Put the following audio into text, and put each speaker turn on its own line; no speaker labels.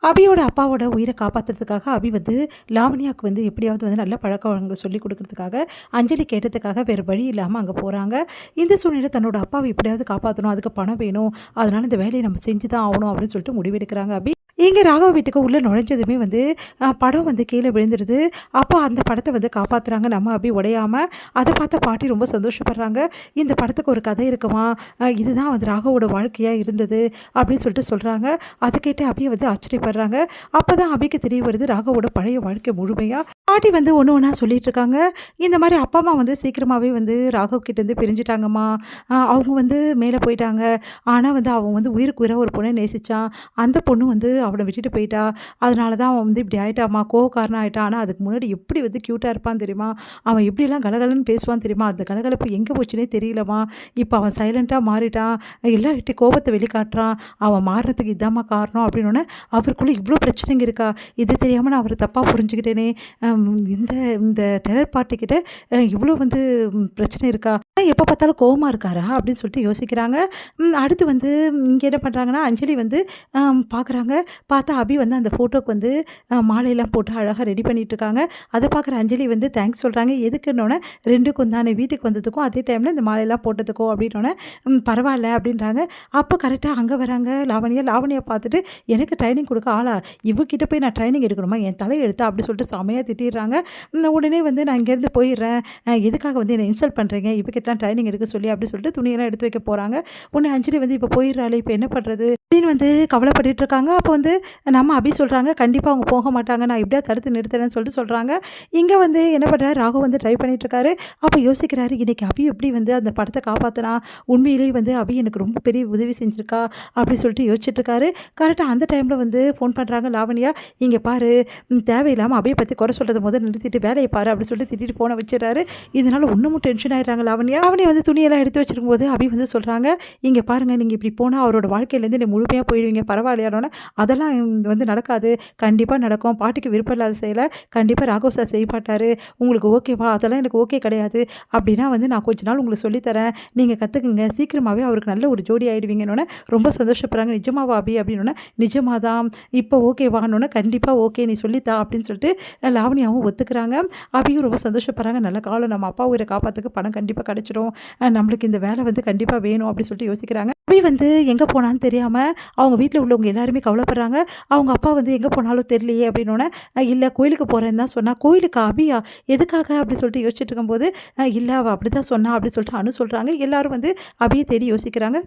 அபியோட அப்பாவோட உயிரை காப்பாற்றுறதுக்காக அபி வந்து லாவண்யாவுக்கு வந்து எப்படியாவது வந்து நல்ல பழக்க வழக்கங்களை சொல்லிக் கொடுக்கறதுக்காக அஞ்சலி கேட்டதுக்காக வேறு வழி இல்லாமல் அங்கே போகிறாங்க. இந்த சூழ்நிலை தன்னோட அப்பாவை எப்படியாவது காப்பாற்றணும், அதுக்கு பணம் வேணும், அதனால் இந்த வேலையை நம்ம செஞ்சு தான் ஆகணும் அப்படின்னு சொல்லிட்டு முடிவெடுக்கிறாங்க அபி. இங்கே ராகவ வீட்டுக்கு உள்ளே நுழைஞ்சதுமே வந்து படம் வந்து கீழே விழுந்துடுது. அப்போ அந்த படத்தை வந்து காப்பாற்றுறாங்க நம்ம அபி உடையாமல். அதை பார்த்த பாட்டி ரொம்ப சந்தோஷப்படுறாங்க. இந்த படத்துக்கு ஒரு கதை இருக்குமா, இதுதான் வந்து ராகவோட வாழ்க்கையாக இருந்தது அப்படின்னு சொல்லிட்டு சொல்கிறாங்க. அதை கேட்டு அபியை வந்து ஆச்சரியப்படுறாங்க. அப்போ தான் அபிக்கு தெரிய வருது ராகவோட பழைய வாழ்க்கை முழுமையாக. பாட்டி வந்து ஒன்று ஒன்றா சொல்லிட்டு இருக்காங்க. இந்த மாதிரி அப்பா அம்மா வந்து சீக்கிரமாகவே வந்து ராகவ் கிட்டேருந்து பிரிஞ்சுட்டாங்கம்மா. அவங்க வந்து மேலே போயிட்டாங்க. ஆனால் வந்து அவன் வந்து உயிருக்கு உயிராக ஒரு பொண்ணை நேசித்தான். அந்த பொண்ணு வந்து அவனை விட்டுட்டு போயிட்டா. அதனால தான் அவன் வந்து இப்படி ஆகிட்டாம்மா, கோவக்காரனாக ஆகிட்டான். ஆனால் அதுக்கு முன்னாடி எப்படி வந்து க்யூட்டாக இருப்பான் தெரியுமா, அவன் எப்படிலாம் கலகலன்னு பேசுவான் தெரியுமா, அந்த கலகலப்பு எங்கே போச்சுன்னே தெரியலம்மா. இப்போ அவன் சைலண்ட்டாக மாறிட்டான், எல்லார்கிட்ட கோபத்தை வெளிக்காட்டுறான், அவன் மாறுறதுக்கு இதாம்மா காரணம் அப்படின்னோடனே அவருக்குள்ளே இவ்வளோ பிரச்சனைங்க இருக்கா, இது தெரியாமல் நான் அவரை தப்பாக புரிஞ்சுக்கிட்டேனே, இந்த இந்த டெரர் பார்ட்டிக்கிட்ட இவ்வளோ வந்து பிரச்சனை இருக்கா, எப்போ பார்த்தாலும் கோவமாக இருக்காரா அப்படின்னு சொல்லிட்டு யோசிக்கிறாங்க. அடுத்து வந்து இங்கே என்ன பண்ணுறாங்கன்னா அஞ்சலி வந்து பார்க்குறாங்க. பார்த்தா அபி வந்து அந்த ஃபோட்டோக்கு வந்து மாலையெல்லாம் போட்டு அழகாக ரெடி பண்ணிகிட்ருக்காங்க. அதை பார்க்குற அஞ்சலி வந்து தேங்க்ஸ் சொல்கிறாங்க. எதுக்குன்னொன்னே ரெண்டுக்கும் தானே, வீட்டுக்கு வந்ததுக்கும் அதே டைமில் இந்த மாலையெல்லாம் போட்டதுக்கும் அப்படின்னோடனே பரவாயில்ல அப்படின்றாங்க. அப்போ கரெக்டாக அங்கே வராங்க லாவண்யா பார்த்துட்டு எனக்கு ட்ரைனிங் கொடுக்க ஆளா, இவகிட்ட போய் நான் ட்ரைனிங் எடுக்கணுமா, என் தலை எடுத்தா அப்படி சொல்லிட்டு செமையாக திட்டிடுறாங்க. உடனே வந்து நான் இங்கேருந்து போயிடுறேன், எதுக்காக வந்து என்னை இன்சல்ட் பண்ணுறீங்க, இவகிட்டலாம் ட்ரைனிங் எடுக்க சொல்லி அப்படி சொல்லிட்டு துணியெல்லாம் எடுத்து வைக்க போகிறாங்க. உடனே அஞ்சலி வந்து இப்போ போயிடுறாளே, இப்போ என்ன பண்ணுறது அப்படின்னு வந்து கவலைப்பட்டு இருக்காங்க. அப்போ வந்து நம்ம அபி சொல்கிறாங்க கண்டிப்பாக அவங்க போக மாட்டாங்க, நான் இப்படியா தடுத்து நிறுத்துறேன்னு சொல்லிட்டு சொல்கிறாங்க. இங்கே வந்து என்ன பண்ணுறாரு, ராகு வந்து ட்ரை பண்ணிகிட்ருக்காரு. அப்போ யோசிக்கிறாரு இன்றைக்கி அபி எப்படி வந்து அந்த படத்தை காப்பாற்றினா, உண்மையிலேயே வந்து அபி எனக்கு ரொம்ப பெரிய உதவி செஞ்சுருக்கா அப்படி சொல்லிட்டு யோசிச்சுட்ருக்காரு. கரெக்டாக அந்த டைமில் வந்து ஃபோன் பண்ணுறாங்க லாவண்யா, இங்கே பாரு தேவையில்லாமல் அபியை பற்றி குறை சொல்கிறத முதல் நிறுத்திட்டு வேலையை பாரு அப்படி சொல்லிட்டு திட்டிட்டு ஃபோனை வச்சிடறாரு. இதனால் இன்னமும் டென்ஷன் ஆகிடுறாங்க லாவண்யா வந்து துணியெல்லாம் எடுத்து வச்சிருக்கும் போது அபி வந்து சொல்கிறாங்க இங்கே பாருங்கள், நீங்கள் இப்படி போனால் அவரோட வாழ்க்கையிலேருந்து நீ முழுமையாக போயிடுவீங்க, பரவாயில்லையானோன்னு அதெல்லாம் வந்து நடக்காது, கண்டிப்பாக நடக்கும், பாட்டிக்கு விருப்பம் இல்லாத செயலை கண்டிப்பாக ராகவ் சார் செய்ய மாட்டார், உங்களுக்கு ஓகேவா, அதெல்லாம் எனக்கு ஓகே கிடையாது, அப்படின்னா வந்து நான் கொஞ்ச நாள் உங்களுக்கு சொல்லித்தரேன், நீங்கள் கற்றுக்குங்க, சீக்கிரமாகவே அவருக்கு நல்ல ஒரு ஜோடி ஆகிடுவீங்கன்னு ரொம்ப சந்தோஷப்படுறாங்க. நிஜமாவா அபி அப்படின்னோடனே நிஜமாக தான், இப்போ ஓகேவானோன்னு கண்டிப்பாக ஓகே நீ சொல்லித்தா அப்படின்னு சொல்லிட்டு லாவணியாவும் ஒத்துக்கிறாங்க. அபியும் ரொம்ப சந்தோஷப்படுறாங்க. நல்ல காலம், நம்ம அப்பா உயிரை காப்பாற்றுக்கு பணம் கண்டிப்பாக கிடச்சிடும், நம்மளுக்கு இந்த வேலை வந்து கண்டிப்பாக வேணும் அப்படின்னு சொல்லிட்டு யோசிக்கிறாங்க. அபி வந்து எங்கே போனான்னு தெரியாமல் அவங்க வீட்டில் உள்ளவங்க எல்லாருமே கவலைப்படுறாங்க. அவங்க அப்பா வந்து எங்கே போனாலும் தெரியலையே அப்படின்னோடனே இல்லை கோயிலுக்கு போகிறேன்னு தான் சொன்னால், கோயிலுக்கு அபியா எதுக்காக அப்படி சொல்லிட்டு யோசிச்சுட்டு இருக்கும்போது இல்லை அவள் அப்படி தான் சொன்னா அப்படி சொல்லிட்டு அனு சொல்கிறாங்க. எல்லாரும் வந்து அபியை தேடி யோசிக்கிறாங்க.